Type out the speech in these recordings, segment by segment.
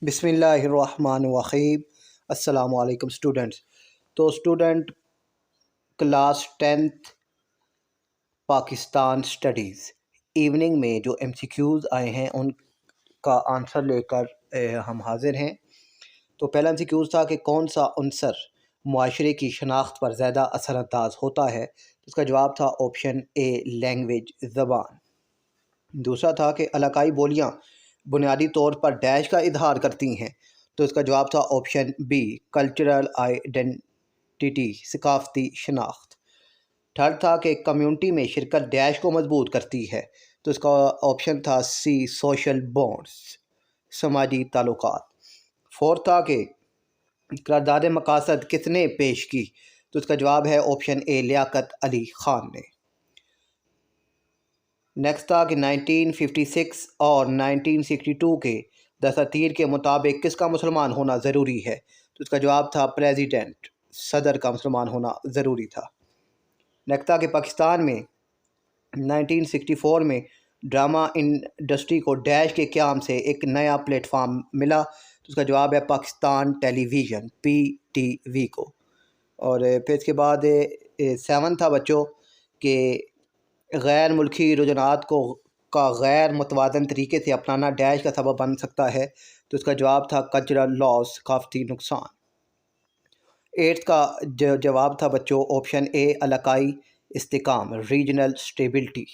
بسم اللہ الرحمن الرحیم۔ السلام علیکم اسٹوڈنٹس۔ تو student class 10th Pakistan studies evening میں جو ایم سی کیوز آئے ہیں ان کا آنسر لے کر ہم حاضر ہیں۔ تو پہلا ایم سی کیوز تھا کہ کون سا عنصر معاشرے کی شناخت پر زیادہ اثر انداز ہوتا ہے؟ اس کا جواب تھا آپشن اے لینگویج، زبان۔ دوسرا تھا کہ علاقائی بولیاں بنیادی طور پر ڈیش کا اظہار کرتی ہیں، تو اس کا جواب تھا آپشن بی کلچرل آئیڈینٹی، ثقافتی شناخت۔ تھرڈ تھا کہ کمیونٹی میں شرکت ڈیش کو مضبوط کرتی ہے، تو اس کا آپشن تھا سی سوشل بانڈز، سماجی تعلقات۔ فورتھ تھا کہ قرارداد مقاصد کس نے پیش کی، تو اس کا جواب ہے آپشن اے لیاقت علی خان نے۔ نیکسٹ تھا کہ 1956 اور 1962 کے دستور کے مطابق کس کا مسلمان ہونا ضروری ہے، تو اس کا جواب تھا پریزیڈنٹ، صدر کا مسلمان ہونا ضروری تھا۔ نیکسٹ تھا کہ پاکستان میں 1964 میں ڈرامہ انڈسٹری کو ڈیش کے قیام سے ایک نیا پلیٹ فارم ملا، تو اس کا جواب ہے پاکستان ٹیلی ویژن، پی ٹی وی کو۔ اور پھر اس کے بعد 7 تھا بچوں کہ غیر ملکی رجحانات کا غیر متوازن طریقے سے اپنانا ڈیش کا سبب بن سکتا ہے، تو اس کا جواب تھا کلچرل لاس، ثقافتی نقصان۔ 8 کا جواب تھا بچوں آپشن اے علاقائی استحکام، ریجنل اسٹیبلٹی۔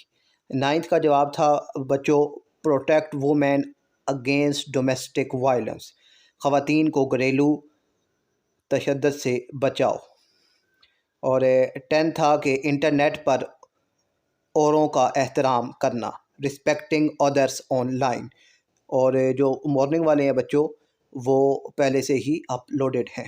9 کا جواب تھا بچوں protect women against domestic violence, خواتین کو گھریلو تشدد سے بچاؤ۔ اور 10 تھا کہ انٹرنیٹ پر اوروں کا احترام کرنا، رسپیکٹنگ ادرس آن لائن۔ اور جو مارننگ والے ہیں بچوں وہ پہلے سے ہی اپلوڈڈ ہیں۔